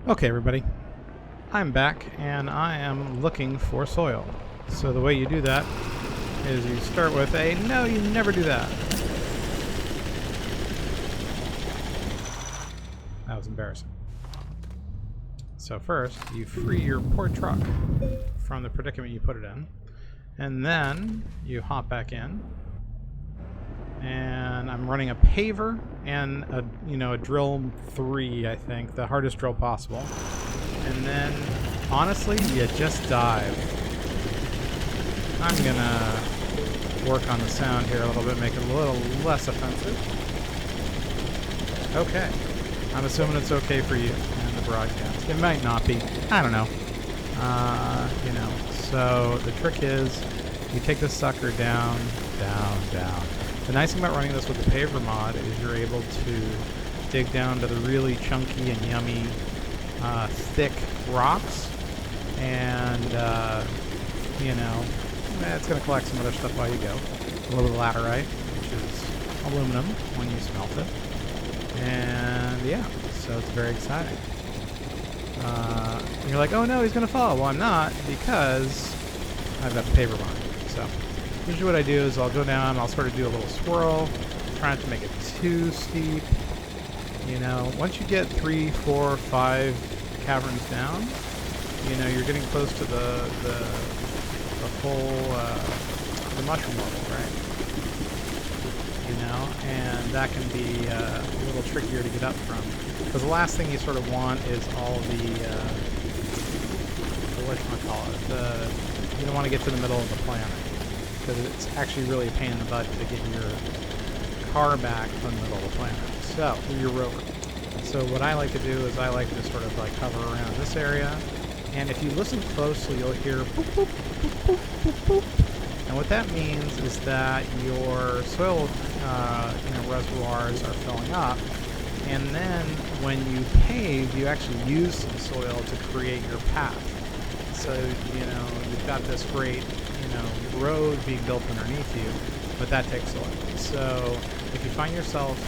Okay, everybody, I'm back and I am looking for soil. So the way you do that is you start with a no, you never do that. That was embarrassing. So first, you free your poor truck from the predicament you put it in, and then you hop back in. And I'm running a paver and a drill 3, I think, the hardest drill possible. And then, honestly, you just dive. I'm gonna work on the sound here a little bit, make it a little less offensive. Okay. I'm assuming it's okay for you in the broadcast. It might not be. I don't know. So the trick is you take this sucker down, down, down. The nice thing about running this with the paver mod is you're able to dig down to the really chunky and yummy thick rocks, and it's going to collect some other stuff while you go. A little bit of laterite, which is aluminum when you smelt it, and yeah, so it's very exciting. And you're like, oh no, he's going to fall. Well, I'm not, because I've got the paver mod. So usually what I do is I'll go down, I'll sort of do a little swirl, try not to make it too steep. Once you get 3, 4, 5 caverns down, you're getting close to the whole the mushroom level, right? And that can be a little trickier to get up from, because the last thing you sort of want is all you don't want to get to the middle of the planet, because it's actually really a pain in the butt to get your car back from the middle of the planet. So, your rover. So what I like to do is I like to sort of like hover around this area, and if you listen closely, you'll hear boop, boop, boop, boop, boop, boop. And what that means is that your soil reservoirs are filling up, and then when you pave, you actually use some soil to create your path. So, you've got this great, road being built underneath you, but that takes soil. So if you find yourself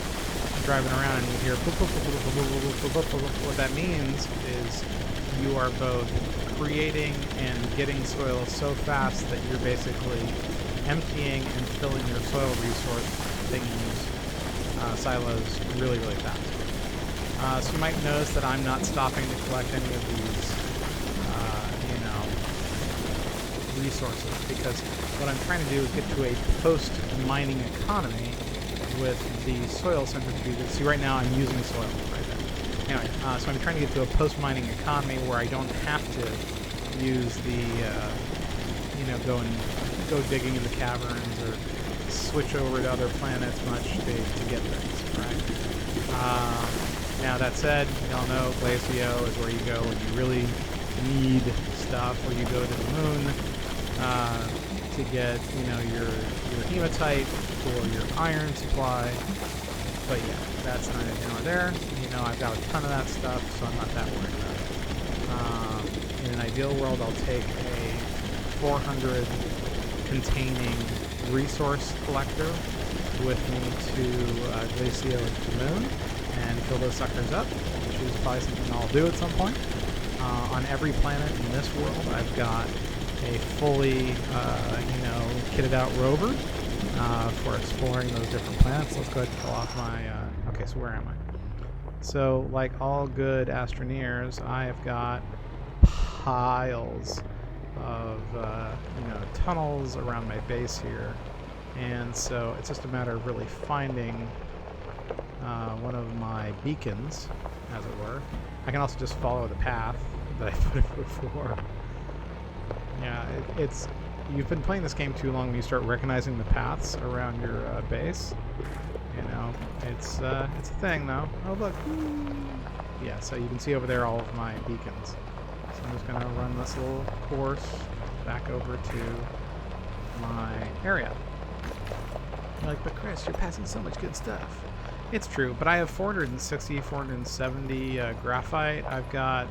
driving around and you hear boop, boop, boop, boop, boop, boop, boop, boop, boop, boop, what that means is you are both creating and getting soil so fast that you're basically emptying and filling your soil resource thingies, silos really, really fast. So you might notice that I'm not stopping to collect any of these resources, because what I'm trying to do is get to a post-mining economy with the soil centrifuges. See, right now I'm using soil right there. Anyway, so I'm trying to get to a post-mining economy where I don't have to use the, go digging in the caverns or switch over to other planets much to get things, right? Now that said, you all know Glacio is where you go when you really need stuff, where you go to the moon to get, your hematite or your iron supply. But yeah, that's neither here nor there. I've got a ton of that stuff, so I'm not that worried about it. In an ideal world, I'll take a 400 containing resource collector with me to Glacio and to the moon and fill those suckers up, which is probably something I'll do at some point. On every planet in this world, I've got a fully, kitted out rover for exploring those different planets. Let's go ahead and fill off my, okay, so where am I? So, like all good Astroneers, I have got piles of, tunnels around my base here. And so it's just a matter of really finding one of my beacons, as it were. I can also just follow the path that I put it before. Yeah, you've been playing this game too long when you start recognizing the paths around your base. It's a thing though. Oh look. Yeah, so you can see over there all of my beacons. So I'm just gonna run this little course back over to my area. You're like, but Chris, you're passing so much good stuff. It's true, but I have 460, 470 graphite. I've got,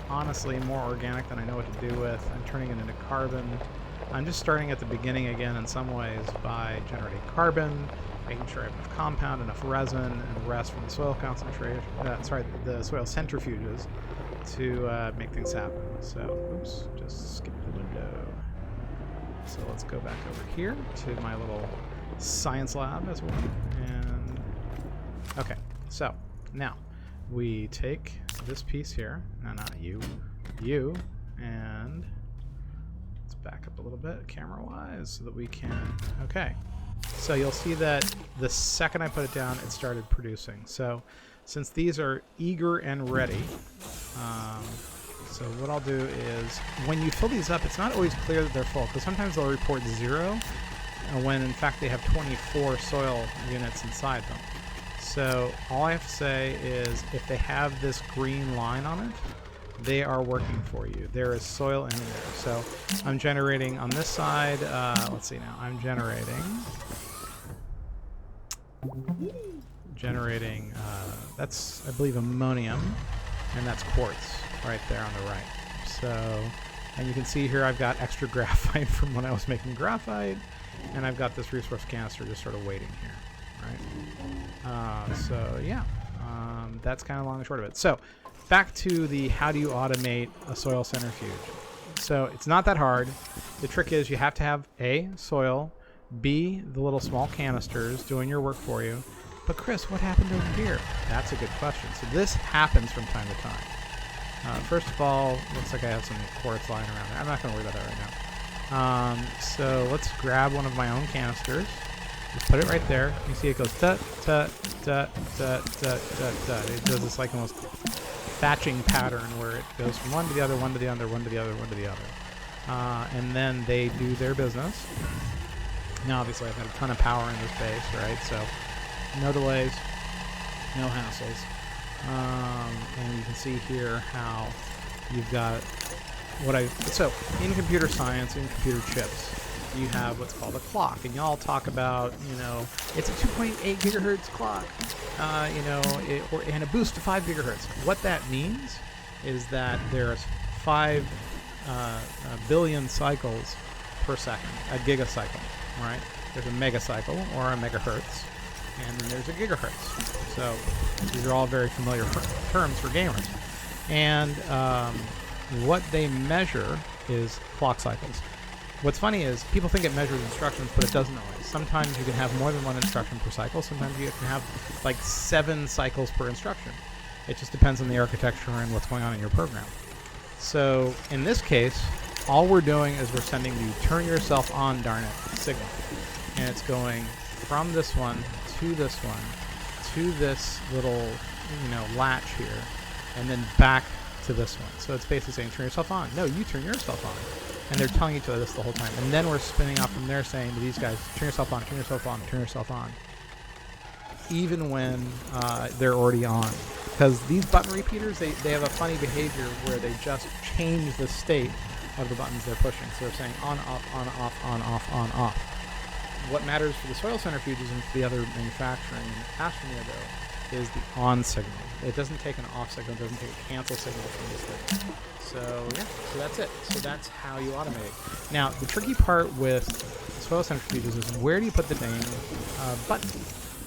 honestly, more organic than I know what to do with. I'm turning it into carbon. I'm just starting at the beginning again in some ways by generating carbon, making sure I have enough compound, enough resin, and the rest from the soil concentration. The soil centrifuges. to make things happen. So, oops, just skip the window. So let's go back over here to my little science lab as well. And okay, so now we take this piece here. No, not you, and let's back up a little bit camera-wise so that we can. Okay, so you'll see that the second I put it down, it started producing. So since these are eager and ready, so what I'll do is when you fill these up, it's not always clear that they're full, because sometimes they'll report 0 when in fact they have 24 soil units inside them. So all I have to say is if they have this green line on it, they are working for you. There is soil in there. So I'm generating on this side, let's see now, I'm generating that's, I believe, ammonium, and that's quartz right there on the right. So, and you can see here I've got extra graphite from when I was making graphite, and I've got this resource canister just sort of waiting here, right? So yeah, that's kind of long and short of it. So back to the how do you automate a soil centrifuge. So it's not that hard. The trick is you have to have A, soil, B, the little small canisters doing your work for you. But Chris, what happened over here? That's a good question. So this happens from time to time. First of all, looks like I have some quartz lying around there. I'm not going to worry about that right now. So let's grab one of my own canisters. Just put it right there. You see it goes tut, tut, tut, tut, tut, tut, tut. It does this like almost thatching pattern where it goes from one to the other, one to the other, one to the other, one to the other. And then they do their business. Now, obviously, I've got a ton of power in this base, right? So no delays, no hassles. And you can see here how you've got so in computer science, in computer chips, you have what's called a clock, and y'all talk about, it's a 2.8 gigahertz clock, and a boost to 5 gigahertz. What that means is that there's 5 billion cycles per second, a gigacycle, right? There's a megacycle or a megahertz, and then there's a gigahertz. So these are all very familiar terms for gamers. And what they measure is clock cycles. What's funny is people think it measures instructions, but it doesn't always. Sometimes you can have more than one instruction per cycle. Sometimes you can have like 7 cycles per instruction. It just depends on the architecture and what's going on in your program. So in this case, all we're doing is we're sending the turn yourself on, darn it, signal. And it's going from this one to this one to this little, latch here, and then back to this one. So it's basically saying turn yourself on. No, you turn yourself on. And they're telling each other this the whole time. And then we're spinning off from there saying to these guys, turn yourself on, turn yourself on, turn yourself on. Even when they're already on. Because these button repeaters, they have a funny behavior where they just change the state of the buttons they're pushing. So they're saying on, off, on, off, on, off, on, off. What matters for the soil centrifuges and for the other manufacturing in Astroneer, though, is the on signal. It doesn't take an off signal, it doesn't take a cancel signal from this thing. So yeah, so that's it. So that's how you automate it. Now, the tricky part with soil centrifuges is where do you put the dang button?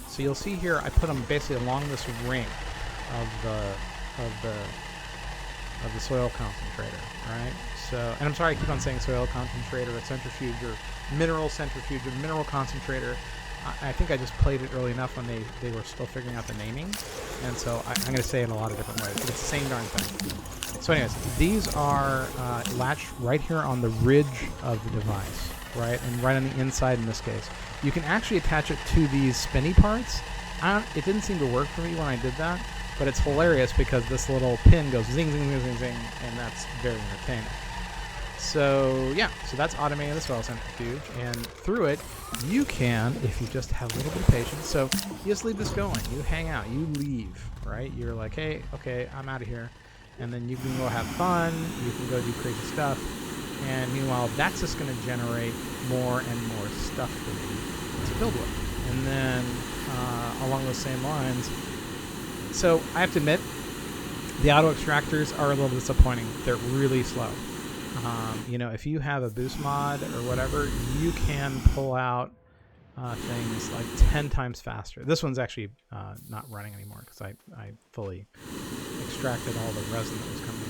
So you'll see here, I put them basically along this ring of the soil concentrator, right? So, and I'm sorry I keep on saying soil concentrator, a centrifuge, or mineral centrifuge, or mineral concentrator. I think I just played it early enough when they were still figuring out the naming, and so I'm going to say it in a lot of different ways, but it's the same darn thing. So anyways, these are latched right here on the ridge of the device, right, and right on the inside in this case. You can actually attach it to these spinny parts. It didn't seem to work for me when I did that, but it's hilarious because this little pin goes zing, zing, zing, zing, zing, and that's very entertaining. So yeah, so that's automating the soil centrifuge, and through it, you can, if you just have a little bit of patience, so you just leave this going, you hang out, you leave, right? You're like, hey, okay, I'm out of here, and then you can go have fun, you can go do crazy stuff, and meanwhile, that's just going to generate more and more stuff for you to build with. And then, along those same lines, so I have to admit, the auto extractors are a little disappointing. They're really slow. If you have a boost mod or whatever, you can pull out things like 10 times faster. This one's actually not running anymore because I fully extracted all the resin that was coming in.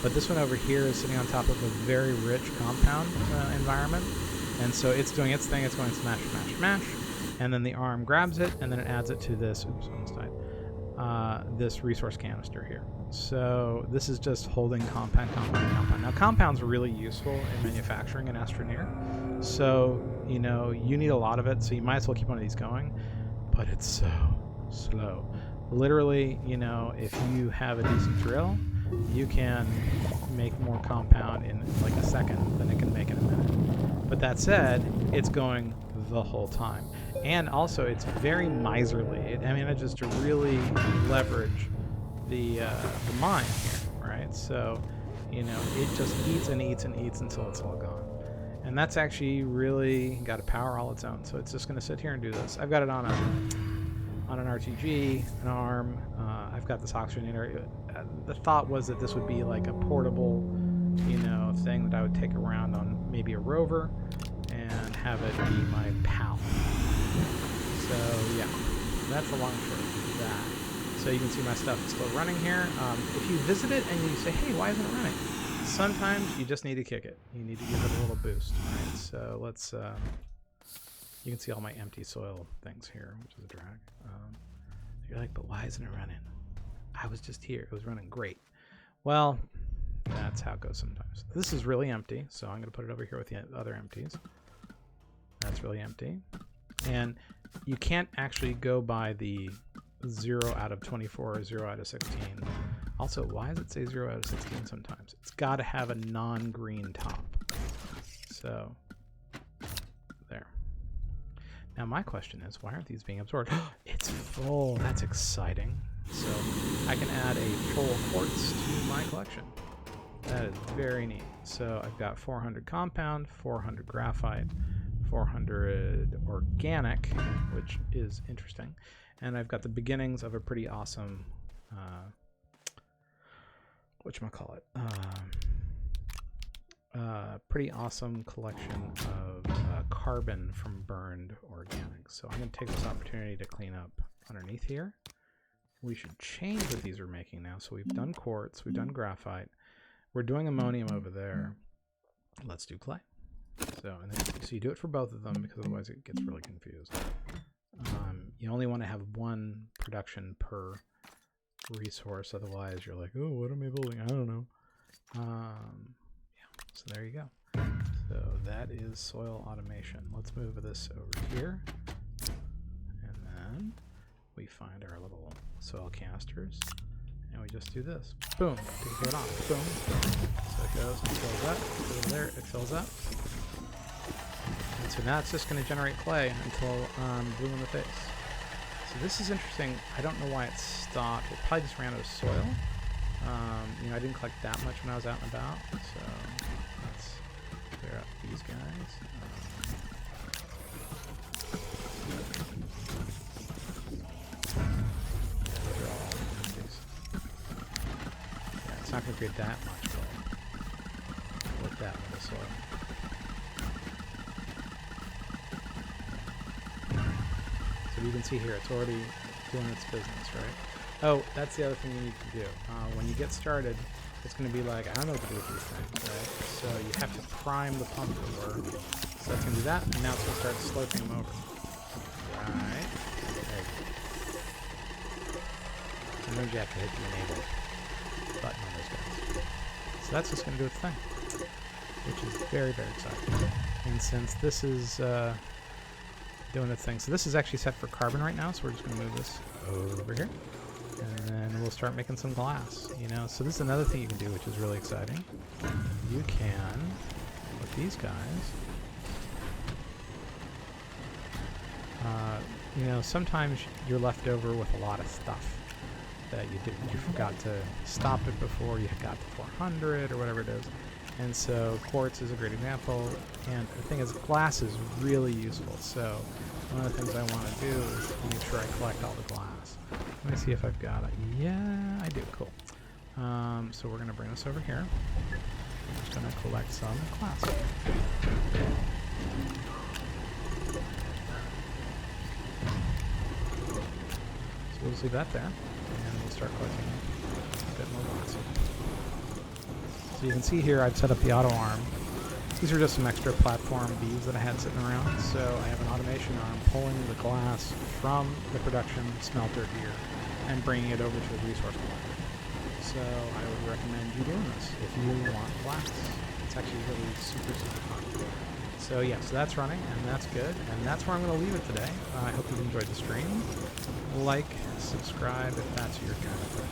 But this one over here is sitting on top of a very rich compound environment. And so it's doing its thing. It's going smash, smash, smash. And then the arm grabs it, and then it adds it to this, oops, almost died, this resource canister here. So this is just holding compound, compound, compound. Now, compound's really useful in manufacturing in Astroneer. So, you know, you need a lot of it, so you might as well keep one of these going. But it's so slow. Literally, you know, if you have a decent drill, you can make more compound in like a second than it can make in a minute. But that said, it's going the whole time. And also, it's very miserly. It manages to really leverage the mine here, right? So, you know, it just eats and eats and eats until it's all gone. And that's actually really got a power all its own. So it's just going to sit here and do this. I've got it on an RTG, an ARM. I've got this Astroneer. The thought was that this would be like a portable, you know, thing that I would take around on maybe a rover and have it be my pal. So yeah, that's the long and short of that. So you can see my stuff is still running here. If you visit it and you say, hey, why isn't it running? Sometimes you just need to kick it. You need to give it a little boost. Right? So let's, you can see all my empty soil things here, which is a drag. You're like, but why isn't it running? I was just here. It was running great. Well, that's how it goes sometimes. This is really empty, so I'm going to put it over here with the other empties. That's really empty. And you can't actually go by the 0 out of 24 or 0 out of 16. Also, why does it say 0 out of 16 sometimes? It's got to have a non-green top. So, there. Now, my question is, why aren't these being absorbed? It's full. That's exciting. So, I can add a full quartz to my collection. That is very neat. So, I've got 400 compound, 400 graphite, 400 organic, which is interesting. And I've got the beginnings of a pretty awesome, whatchamacallit, pretty awesome collection of carbon from burned organics. So I'm going to take this opportunity to clean up underneath here. We should change what these are making now. So we've done quartz, we've done graphite, we're doing ammonium over there. Let's do clay. So, and then, so you do it for both of them because otherwise it gets really confused. You only want to have one production per resource, otherwise you're like, oh, what am I building? I don't know. Yeah, so there you go. So that is soil automation. Let's move this over here. And then we find our little soil canisters. And we just do this. Boom. Take it off. Boom. So it goes and fills up. Over there, it fills up. And so now it's just going to generate clay until blue in the face. So this is interesting. I don't know why it stopped. It probably just ran out of soil. You know, I didn't collect that much when I was out and about. So let's clear up these guys. They're all empties. Yeah, it's not going to create that much clay with that little soil. So you can see here, it's already doing its business, right? Oh, that's the other thing you need to do. When you get started, it's going to be like, I don't know what to do with these things, right? So you have to prime the pump to work. So that's going to do that, and now it's going to start sloping them over. Right. There you go. Sometimes you have to hit the enable button on those guys. So that's just going to do its thing, which is very, very exciting. And since this is doing its thing. So this is actually set for carbon right now, so we're just going to move this over here. And then we'll start making some glass, you know. So this is another thing you can do, which is really exciting. You can, with these guys, you know, sometimes you're left over with a lot of stuff that you forgot to stop it before you got to 400 or whatever it is. And so quartz is a great example, and the thing is, glass is really useful. So one of the things I want to do is make sure I collect all the glass. Let me see if I've got it. Yeah, I do. Cool. So we're going to bring this over here. I'm just going to collect some glass. we'll just leave that there, and we'll start collecting a bit more glass. So you can see here I've set up the auto arm. These are just some extra platform beads that I had sitting around. So I have an automation arm pulling the glass from the production smelter here and bringing it over to the resource collector. So I would recommend you doing this if you want glass. It's actually really super, super fun. So yeah, so that's running, and that's good, and that's where I'm going to leave it today. I hope you enjoyed the stream. Like, subscribe if that's your kind of thing.